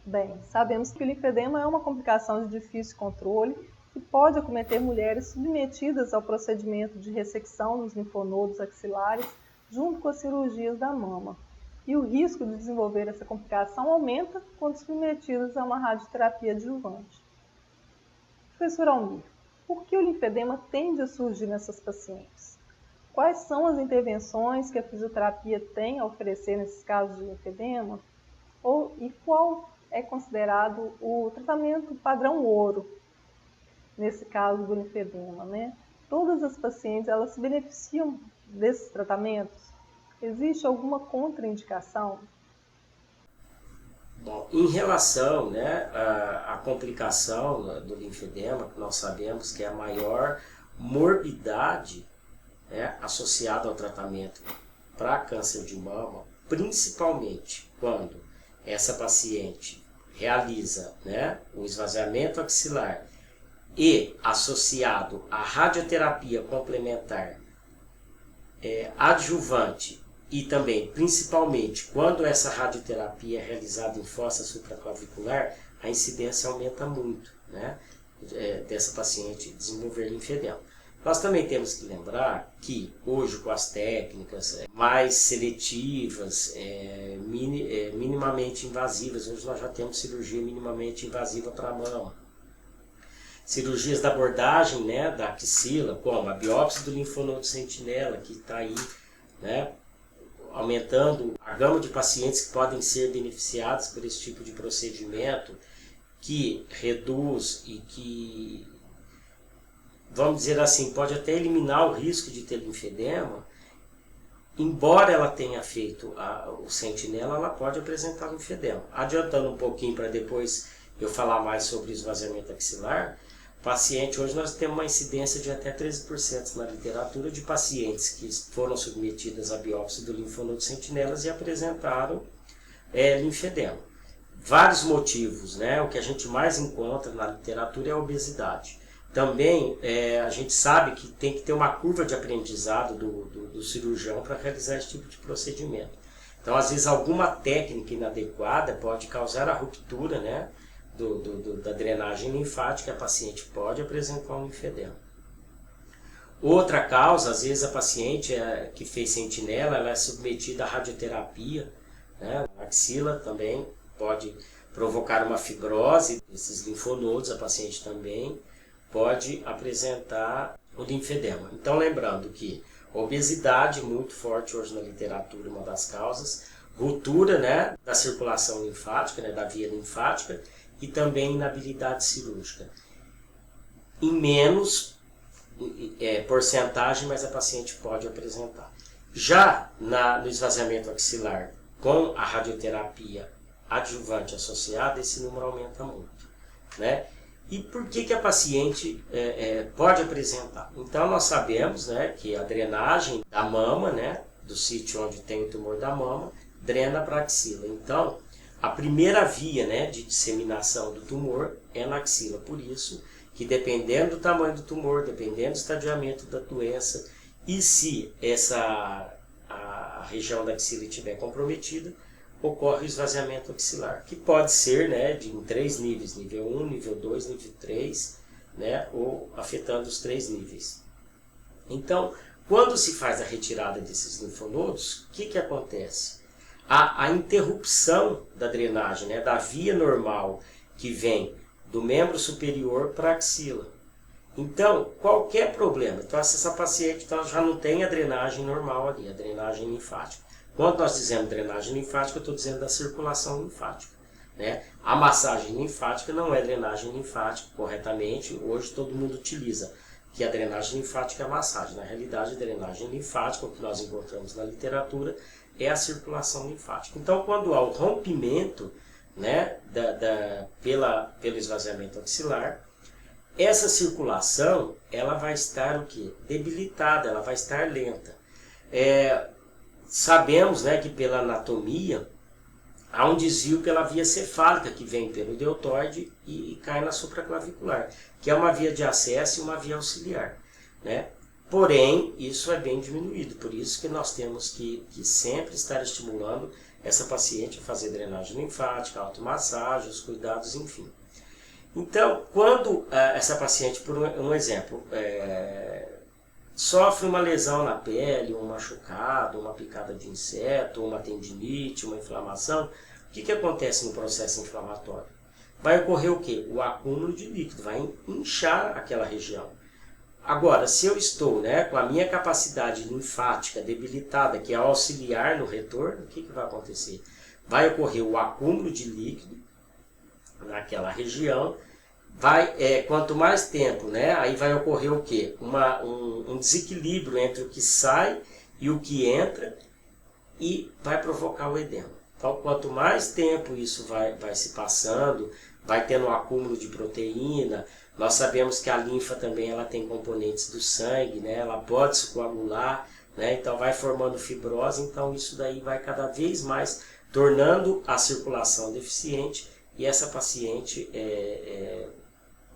Bem, sabemos que o linfedema é uma complicação de difícil controle que pode acometer mulheres submetidas ao procedimento de ressecção nos linfonodos axilares junto com as cirurgias da mama. E o risco de desenvolver essa complicação aumenta quando submetidas a uma radioterapia adjuvante. Professor Almir, por que o linfedema tende a surgir nessas pacientes? Quais são as intervenções que a fisioterapia tem a oferecer nesses casos de linfedema? E qual é considerado o tratamento padrão ouro nesse caso do linfedema, né? Todas as pacientes, elas se beneficiam desses tratamentos? Existe alguma contraindicação? Bom, em relação, né, à complicação do linfedema, que nós sabemos que é a maior morbidade, né, associada ao tratamento para câncer de mama, principalmente quando essa paciente realiza, né, o esvaziamento axilar e associado à radioterapia complementar adjuvante e também, principalmente, quando essa radioterapia é realizada em fossa supraclavicular, a incidência aumenta muito, né, dessa paciente desenvolver linfedema. Nós também temos que lembrar que hoje, com as técnicas mais seletivas, minimamente invasivas, hoje nós já temos cirurgia minimamente invasiva para a mama. Cirurgias da abordagem, né, da axila, como a biópsia do linfonodo sentinela, que está aí, né, aumentando a gama de pacientes que podem ser beneficiados por esse tipo de procedimento, que reduz e que, vamos dizer assim, pode até eliminar o risco de ter linfedema. Embora ela tenha feito o sentinela, ela pode apresentar linfedema. Adiantando um pouquinho para depois eu falar mais sobre o esvaziamento axilar, paciente, hoje nós temos uma incidência de até 13% na literatura de pacientes que foram submetidas à biópsia do linfonodo sentinelas e apresentaram linfedema. Vários motivos, né? O que a gente mais encontra na literatura é a obesidade. Também a gente sabe que tem que ter uma curva de aprendizado do cirurgião para realizar esse tipo de procedimento. Então, às vezes, alguma técnica inadequada pode causar a ruptura, né, da drenagem linfática, a paciente pode apresentar um linfedema. Outra causa, às vezes a paciente que fez sentinela, ela é submetida à radioterapia, né, a axila também pode provocar uma fibrose desses linfonodos, a paciente também pode apresentar o linfedema. Então, lembrando que a obesidade muito forte hoje na literatura, uma das causas, ruptura, né, da circulação linfática, né, da via linfática, e também inabilidade cirúrgica. Em menos porcentagem, mas a paciente pode apresentar. Já no esvaziamento axilar, com a radioterapia adjuvante associada, esse número aumenta muito, né? E por que a paciente pode apresentar? Então, nós sabemos, né, que a drenagem da mama, né, do sítio onde tem o tumor da mama, drena para a axila. Então, a primeira via, né, de disseminação do tumor é na axila. Por isso que, dependendo do tamanho do tumor, dependendo do estadiamento da doença, e se a região da axila estiver comprometida, ocorre o esvaziamento axilar, que pode ser, né, em 3 níveis, nível 1, nível 2, nível 3, né, ou afetando os 3 níveis. Então, quando se faz a retirada desses linfonodos, o que acontece? A interrupção da drenagem, né, da via normal que vem do membro superior para a axila. Então, qualquer problema, então se essa paciente já não tem a drenagem normal ali, a drenagem linfática. Quando nós dizemos drenagem linfática, eu estou dizendo da circulação linfática, né? A massagem linfática não é drenagem linfática corretamente, hoje todo mundo utiliza que a drenagem linfática é a massagem. Na realidade, a drenagem linfática, o que nós encontramos na literatura, é a circulação linfática. Então, quando há o rompimento, né, pelo esvaziamento axilar, essa circulação ela vai estar o quê? Debilitada, ela vai estar lenta. Sabemos, né, que pela anatomia há um desvio pela via cefálica que vem pelo deltoide e cai na supraclavicular, que é uma via de acesso e uma via auxiliar, né? Porém, isso é bem diminuído, por isso que nós temos que sempre estar estimulando essa paciente a fazer drenagem linfática, automassagem, os cuidados, enfim. Então, quando essa paciente, por um exemplo, sofre uma lesão na pele, um machucado, uma picada de inseto, uma tendinite, uma inflamação, o que acontece no processo inflamatório? Vai ocorrer o quê? O acúmulo de líquido, vai inchar aquela região. Agora, se eu estou com a minha capacidade linfática debilitada, que é auxiliar no retorno, o que vai acontecer? Vai ocorrer o acúmulo de líquido naquela região. Quanto mais tempo, aí vai ocorrer o quê? Um desequilíbrio entre o que sai e o que entra e vai provocar o edema. Então, quanto mais tempo isso vai se passando, vai tendo um acúmulo de proteína. Nós sabemos que a linfa também ela tem componentes do sangue, ela pode se coagular, então vai formando fibrose, então isso daí vai cada vez mais tornando a circulação deficiente e essa paciente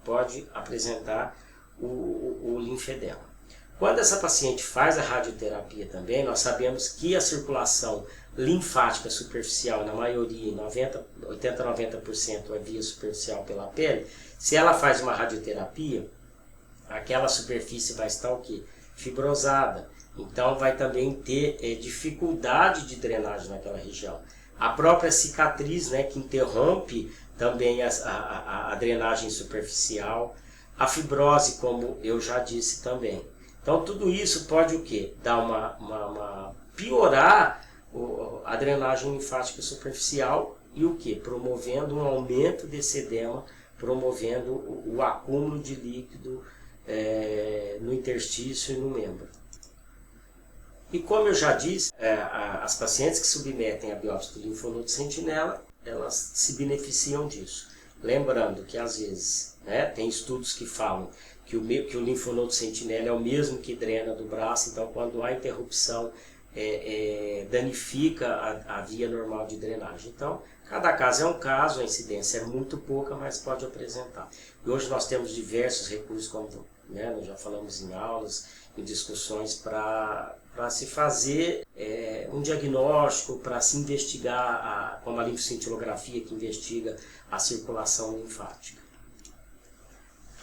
pode apresentar o linfedema. Quando essa paciente faz a radioterapia também, nós sabemos que a circulação linfática superficial, na maioria, 80-90% é via superficial pela pele. Se ela faz uma radioterapia, aquela superfície vai estar o quê? Fibrosada. Então vai também ter dificuldade de drenagem naquela região. A própria cicatriz, que interrompe também a drenagem superficial. A fibrose, como eu já disse também. Então tudo isso pode o quê? Dar piorar a drenagem linfática superficial e o quê? Promovendo um aumento desse edema, promovendo o acúmulo de líquido no interstício e no membro. E como eu já disse, as pacientes que submetem a biópsia do linfonodo sentinela, elas se beneficiam disso. Lembrando que às vezes tem estudos que falam que o linfonodo sentinela é o mesmo que drena do braço, então quando há interrupção danifica a via normal de drenagem. Então, cada caso é um caso, a incidência é muito pouca, mas pode apresentar. E hoje nós temos diversos recursos, como nós já falamos em aulas, em discussões, para se fazer um diagnóstico, para se investigar, como a linfocintilografia que investiga a circulação linfática.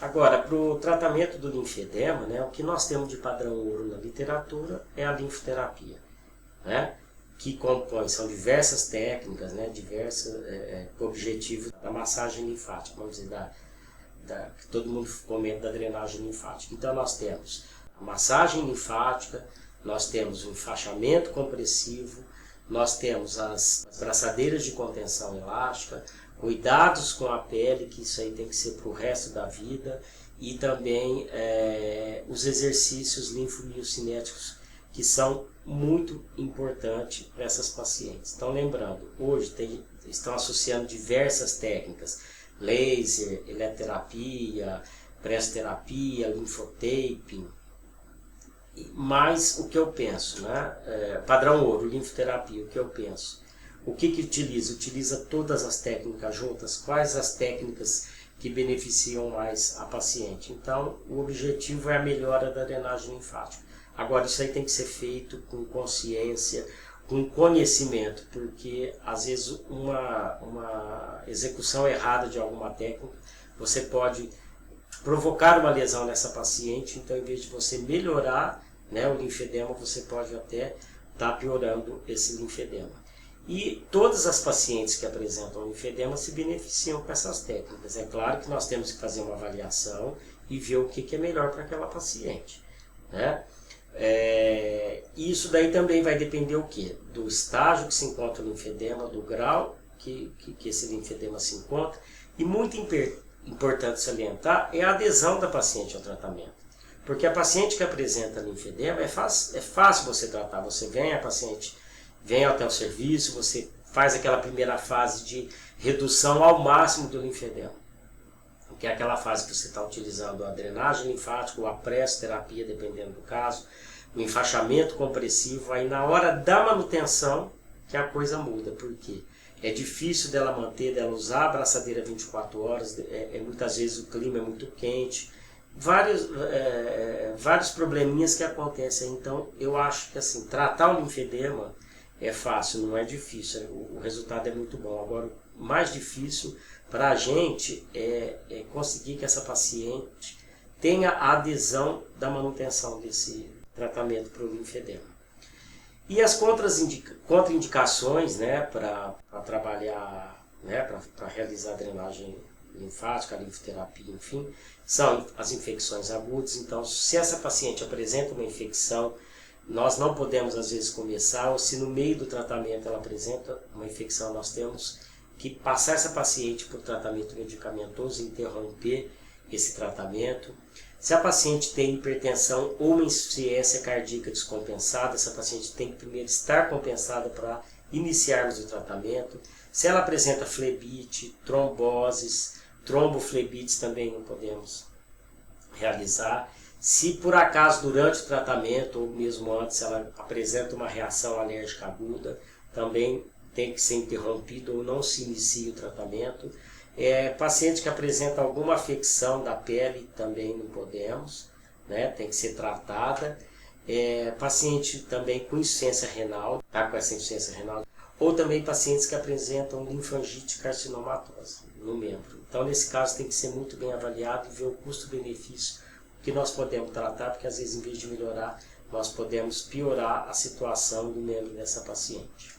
Agora, para o tratamento do linfedema, o que nós temos de padrão ouro na literatura é a linfoterapia, que compõe, são diversas técnicas, diversos objetivos da massagem linfática, vamos dizer, que todo mundo comenta da drenagem linfática. Então nós temos a massagem linfática, nós temos o enfaixamento compressivo, nós temos as braçadeiras de contenção elástica, cuidados com a pele, que isso aí tem que ser para o resto da vida, e também os exercícios linfomiocinéticos, que são muito importantes para essas pacientes. Então, lembrando, hoje estão associando diversas técnicas, laser, eletroterapia, pressoterapia, linfotaping, mas o que eu penso, padrão ouro, linfoterapia, o que eu penso? O que utiliza? Utiliza todas as técnicas juntas? Quais as técnicas que beneficiam mais a paciente? Então, o objetivo é a melhora da drenagem linfática. Agora, isso aí tem que ser feito com consciência, com conhecimento, porque às vezes uma execução errada de alguma técnica, você pode provocar uma lesão nessa paciente, então em vez de você melhorar o linfedema, você pode até estar piorando esse linfedema. E todas as pacientes que apresentam linfedema se beneficiam com essas técnicas. É claro que nós temos que fazer uma avaliação e ver o que é melhor para aquela paciente. Isso daí também vai depender o quê? Do estágio que se encontra o linfedema, do grau que esse linfedema se encontra. E muito importante salientar é a adesão da paciente ao tratamento. Porque a paciente que apresenta linfedema é fácil você tratar. A paciente vem até o serviço, você faz aquela primeira fase de redução ao máximo do linfedema. Que é aquela fase que você está utilizando a drenagem linfática ou a pressoterapia, dependendo do caso, o enfaixamento compressivo. Aí na hora da manutenção que a coisa muda, porque é difícil dela dela usar a braçadeira 24 horas, muitas vezes o clima é muito quente, vários probleminhas que acontecem. Então eu acho que assim, tratar o linfedema é fácil, não é difícil, o resultado é muito bom. Agora, o mais difícil para a gente é conseguir que essa paciente tenha a adesão da manutenção desse tratamento para o linfedema. E as contraindicações, né, para trabalhar, né, para realizar a drenagem linfática, a linfoterapia, enfim, são as infecções agudas. Então, se essa paciente apresenta uma infecção, nós não podemos às vezes começar, ou se no meio do tratamento ela apresenta uma infecção, nós temos que passar essa paciente por tratamento medicamentoso, interromper esse tratamento. Se a paciente tem hipertensão ou uma insuficiência cardíaca descompensada, essa paciente tem que primeiro estar compensada para iniciarmos o tratamento. Se ela apresenta flebite, tromboses, tromboflebites também não podemos realizar. Se por acaso durante o tratamento ou mesmo antes ela apresenta uma reação alérgica aguda, também tem que ser interrompido ou não se inicia o tratamento. Paciente que apresenta alguma afecção da pele também não podemos, né? Tem que ser tratada. Paciente também com insuficiência renal, tá com essa insuficiência renal, ou também pacientes que apresentam linfangite carcinomatosa no membro. Então, nesse caso, tem que ser muito bem avaliado e ver o custo-benefício que nós podemos tratar, porque às vezes, em vez de melhorar, nós podemos piorar a situação do membro dessa paciente.